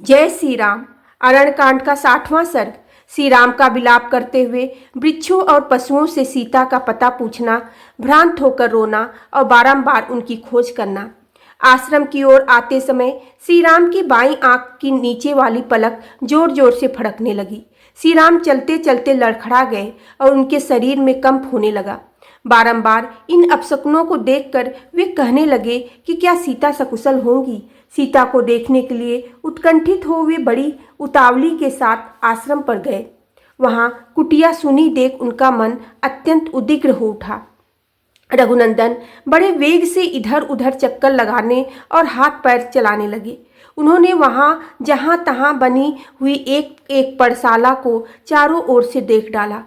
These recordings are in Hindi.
जय श्री राम। अरण्यकांड का 60वां सर्ग। श्री राम का विलाप करते हुए वृक्षों और पशुओं से सीता का पता पूछना, भ्रांत होकर रोना और बारंबार उनकी खोज करना। आश्रम की ओर आते समय श्री राम की बाईं आंख की नीचे वाली पलक जोर जोर से फड़कने लगी। श्री राम चलते चलते लड़खड़ा गए और उनके शरीर में कंप होने लगा। बारंबार इन अपशकुनों को देखकर वे कहने लगे कि क्या सीता सकुशल होंगी। सीता को देखने के लिए उत्कंठित हो वे बड़ी उतावली के साथ आश्रम पर गए। वहां कुटिया सुनी देख उनका मन अत्यंत उद्विग्न हो उठा। रघुनंदन बड़े वेग से इधर उधर चक्कर लगाने और हाथ पैर चलाने लगे। उन्होंने वहां जहां तहां बनी हुई एक एक पर्णशाला को चारों ओर से देख डाला,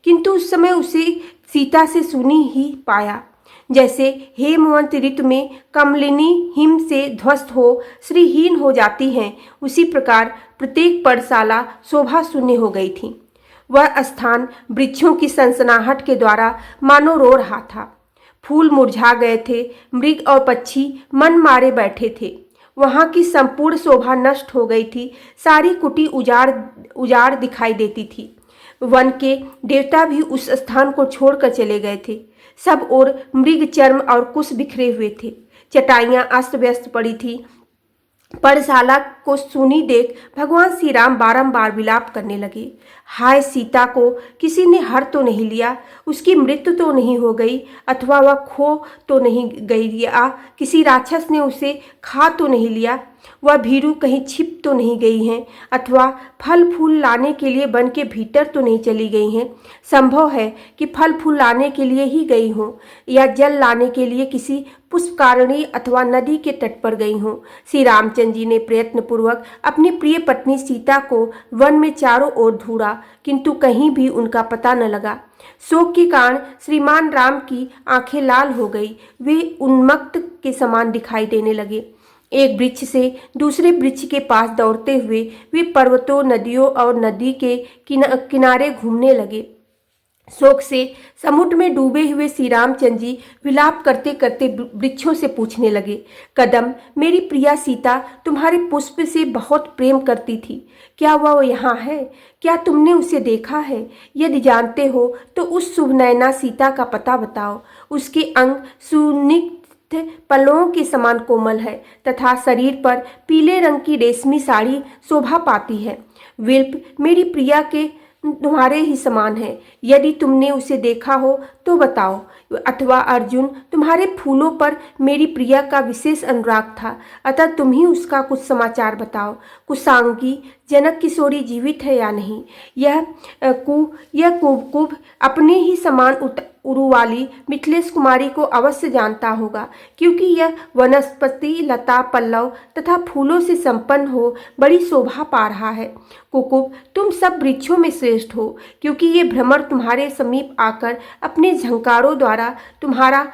किंतु उस समय उसे सीता से सुनी ही पाया। जैसे हेमवंत ऋतु में कमलिनी हिम से ध्वस्त हो श्रीहीन हो जाती हैं, उसी प्रकार प्रत्येक पर्णशाला शोभा शून्य हो गई थी। वह स्थान वृक्षों की सनसनाहट के द्वारा मानो रो रहा था। फूल मुरझा गए थे, मृग और पक्षी मन मारे बैठे थे। वहां की संपूर्ण शोभा नष्ट हो गई थी। सारी कुटी उजाड़ उजाड़ दिखाई देती थी। वन के देवता भी उस स्थान को छोड़कर चले गए थे। सब ओर मृग चर्म और कुश बिखरे हुए थे। चटाइयां अस्त व्यस्त पड़ी थी। पर्णशाला को सुनी देख भगवान श्री राम बारंबार विलाप करने लगे। हाय, सीता को किसी ने हर तो नहीं लिया, उसकी मृत्यु तो नहीं हो गई, अथवा वह खो तो नहीं गई, या किसी राक्षस ने उसे खा तो नहीं लिया, वह भीरू कहीं छिप तो नहीं गई हैं, अथवा फल फूल लाने के लिए वन के भीतर तो नहीं चली गई हैं। संभव है कि फल फूल लाने के लिए ही गई हों, या जल लाने के लिए किसी पुष्पकारणी अथवा नदी के तट पर गई हों। श्री रामचंद्र जी ने प्रयत्न पूर्वक अपनी प्रिय पत्नी सीता को वन में चारों ओर ढूंढा, किंतु कहीं भी उनका पता न लगा। शोक के कारण श्रीमान राम की आंखें लाल हो गई। वे उन्मत्त के समान दिखाई देने लगे। एक वृक्ष से दूसरे वृक्ष के पास दौड़ते हुए वे पर्वतों, नदियों और नदी के किनारे घूमने लगे। शोक से समुद्र में डूबे हुए श्री रामचंद्र जी विलाप करते करते वृक्षों से पूछने लगे, कदम, मेरी प्रिया सीता तुम्हारे पुष्प से बहुत प्रेम करती थी, क्या वह यहाँ है? क्या तुमने उसे देखा है? यदि जानते हो तो उस शुभनयना सीता का पता बताओ। उसके अंग सुनिग्ध पल्लवों के समान कोमल है तथा शरीर पर पीले रंग की रेशमी साड़ी शोभा पाती है। विल्प मेरी प्रिया के तुम्हारे ही समान है। यदि तुमने उसे देखा हो तो बताओ। अथवा अर्जुन, तुम्हारे फूलों पर मेरी प्रिया का विशेष अनुराग था, अतः तुम ही उसका कुछ समाचार बताओ। कुशांगी जनक किशोरी जीवित है या नहीं? यह कुबकुब अपने ही समान उरु वाली मिथिलेश कुमारी को अवश्य जानता होगा, क्योंकि यह वनस्पति, लता, पल्लव तथा फूलों से संपन्न हो बड़ी शोभा पा रहा है। कुकुब, तुम सब वृक्षों में श्रेष्ठ हो, क्योंकि ये भ्रमर तुम्हारे समीप आकर अपने झंकारों द्वारा तुम्हारा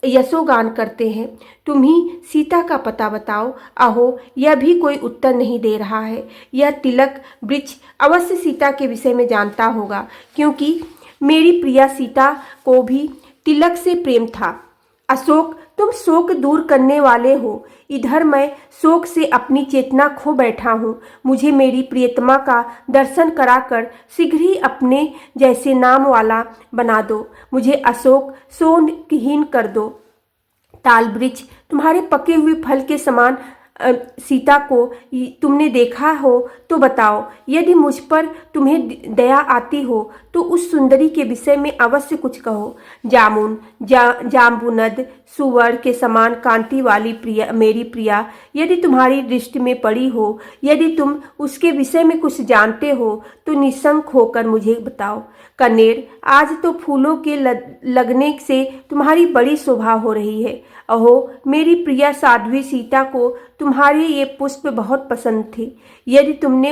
यशोगान करते हैं। तुम ही सीता का पता बताओ। अहो, यह भी कोई उत्तर नहीं दे रहा है। यह तिलक वृक्ष अवश्य सीता के विषय में जानता होगा, क्योंकि मेरी प्रिया सीता को भी तिलक से प्रेम था। अशोक, तुम शोक दूर करने वाले हो। इधर मैं शोक से अपनी चेतना खो बैठा हूँ। मुझे मेरी प्रियतमा का दर्शन कराकर शीघ्र ही अपने जैसे नाम वाला बना दो। मुझे अशोक शोकहीन कर दो। ताल वृक्ष, तुम्हारे पके हुए फल के समान सीता को तुमने देखा हो तो बताओ। यदि मुझ पर तुम्हें दया आती हो तो उस सुंदरी के विषय में अवश्य कुछ कहो। जामुन, जाम्बुनद, सुवर्ण के समान कांति वाली मेरी प्रिया यदि तुम्हारी दृष्टि में पड़ी हो, यदि तुम उसके विषय में कुछ जानते हो तो निशंक होकर मुझे बताओ। कनेर, आज तो फूलों के लगने से तुम्हारी बड़ी शोभा हो रही है। अहो, मेरी प्रिया साध्वी सीता को तुम्हारे ये पुष्प बहुत पसंद थे। यदि तुमने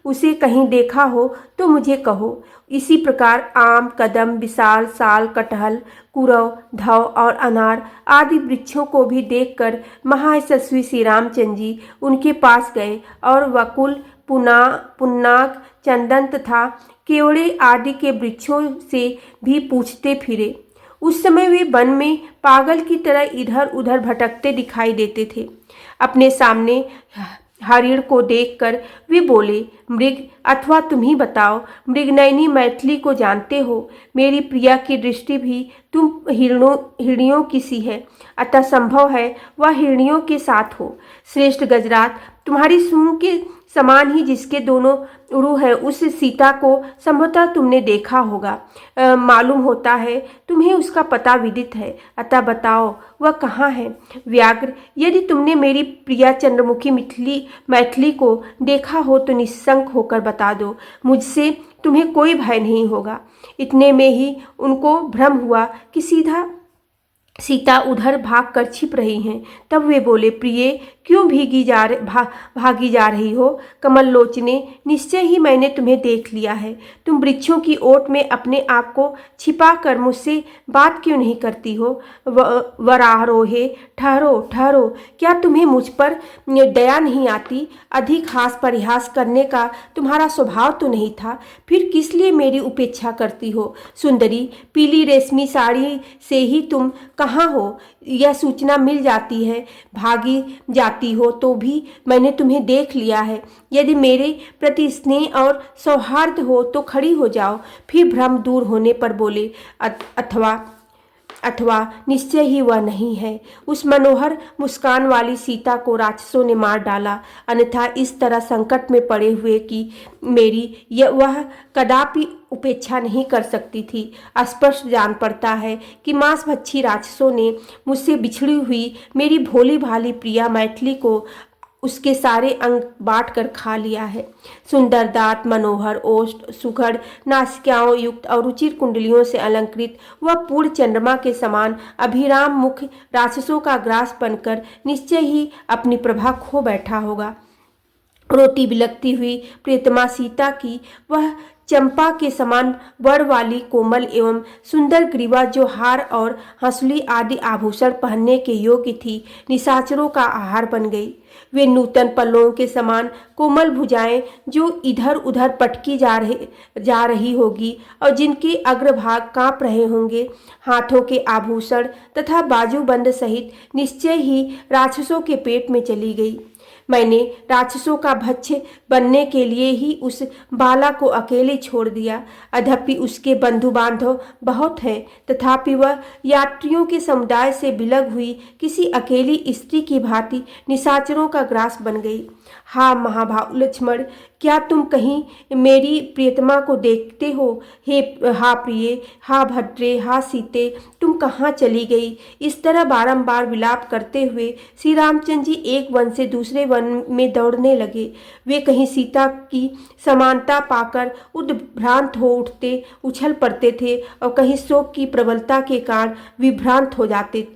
उसे कहीं देखा हो तो मुझे कहो। इसी प्रकार आम, कदम, विशाल, साल, कटहल, कुरव, धव और अनार आदि वृक्षों को भी देखकर महायशस्वी श्री रामचंद्र जी उनके पास गए और वकुल, पुन्नाग, चंदन तथा केवड़े आदि के वृक्षों से भी पूछते फिरे। उस समय वे वन में पागल की तरह इधर उधर भटकते दिखाई देते थे। अपने सामने हरिण को देखकर वे बोले, मृग अथवा तुम ही बताओ, मृगनयनी मैथिली को जानते हो, मेरी प्रिया की दृष्टि भी तुम हिरणियों की सी है, अतः संभव है वह हिरणियों के साथ हो। श्रेष्ठ गजराज, तुम्हारी सूंड के समान ही जिसके दोनों उरु है उस सीता को संभवतः तुमने देखा होगा। मालूम होता है तुम्हें उसका पता विदित है, अतः बताओ वह कहाँ है। व्याघ्र, यदि तुमने मेरी प्रिया चंद्रमुखी मैथिली को देखा हो तो निस्संक होकर बता दो, मुझसे तुम्हें कोई भय नहीं होगा। इतने में ही उनको भ्रम हुआ कि सीता उधर भाग कर छिप रही हैं। तब वे बोले, प्रिय, क्यों भागी जा रही हो? कमल लोचने, निश्चय ही मैंने तुम्हें देख लिया है। तुम वृक्षों की ओट में अपने आप को छिपा कर मुझसे बात क्यों नहीं करती हो? वरारोहे, ठहरो ठहरो, क्या तुम्हें मुझ पर दया नहीं आती? अधिक हास परिहास करने का तुम्हारा स्वभाव तो नहीं था, फिर किस लिए मेरी उपेक्षा करती हो? सुंदरी, पीली रेशमी साड़ी से ही तुम कहाँ हो यह सूचना मिल जाती है। भागी जाती हो तो भी मैंने तुम्हें देख लिया है। यदि मेरे प्रति स्नेह और सौहार्द हो तो खड़ी हो जाओ। फिर भ्रम दूर होने पर बोले, अथवा निश्चय ही वह नहीं है। उस मनोहर मुस्कान वाली सीता को राक्षसों ने मार डाला, अन्यथा इस तरह संकट में पड़े हुए कि मेरी वह कदापि उपेक्षा नहीं कर सकती थी। स्पष्ट जान पड़ता है कि मांसभक्षी राक्षसों ने मुझसे बिछड़ी हुई मेरी भोली भाली प्रिया मैथिली को उसके सारे अंग बांट कर खा लिया है। सुंदर दांत, मनोहर ओष्ठ, सुघड़ नासिकाओं युक्त और रुचिर कुंडलियों से अलंकृत वह पूर्ण चंद्रमा के समान अभिराम मुख राक्षसों का ग्रास बनकर निश्चय ही अपनी प्रभा खो बैठा होगा। रोती बिलखती हुई प्रियतमा सीता की वह चंपा के समान वर वाली कोमल एवं सुंदर ग्रीवा, जो हार और हंसुली आदि आभूषण पहनने के योग्य थी, निशाचरों का आहार बन गई। वे नूतन पल्लों के समान कोमल भुजाएं जो इधर उधर पटकी जा रही होगी और जिनके अग्रभाग कांप रहे होंगे, हाथों के आभूषण तथा बाजूबंद सहित निश्चय ही राक्षसों के पेट में चली गई। मैंने राक्षसों का भक्ष्य बनने के लिए ही उस बाला को अकेले छोड़ दिया। अद्यपि उसके बंधु बांधव बहुत हैं, तथापि वह यात्रियों के समुदाय से बिलग हुई किसी अकेली स्त्री की भांति निशाचरों का ग्रास बन गई। हाँ महाभाव लक्ष्मण, क्या तुम कहीं मेरी प्रियतमा को देखते हो? हा प्रिय, हा भद्रे, हा सीते, तुम कहाँ चली गई? इस तरह बारंबार विलाप करते हुए श्री रामचंद्र जी एक वन से दूसरे वन में दौड़ने लगे। वे कहीं सीता की समानता पाकर उद्भ्रांत हो उठते, उछल पड़ते थे और कहीं शोक की प्रबलता के कारण विभ्रांत हो जाते,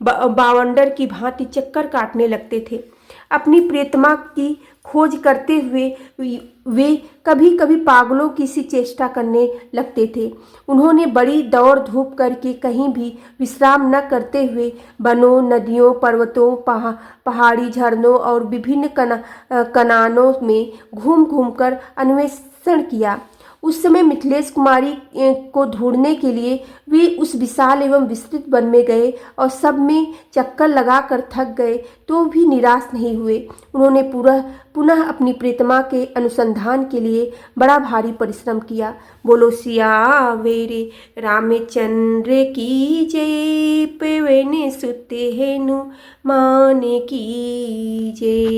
बावंडर की भांति चक्कर काटने लगते थे। अपनी प्रियतमा की खोज करते हुए वे कभी कभी पागलों की सी चेष्टा करने लगते थे। उन्होंने बड़ी दौड़ धूप करके कहीं भी विश्राम न करते हुए वनों, नदियों, पर्वतों, पहाड़ी झरनों और विभिन्न कनानों में घूम घूम कर अन्वेषण किया। उस समय मिथिलेश कुमारी को ढूंढने के लिए वे उस विशाल एवं विस्तृत वन में गए और सब में चक्कर लगाकर थक गए तो भी निराश नहीं हुए। उन्होंने पुनः अपनी प्रियतमा के अनुसंधान के लिए बड़ा भारी परिश्रम किया। बोलो सियावेरे रामचंद्र की जय, पवन सुत हनुमान की जय।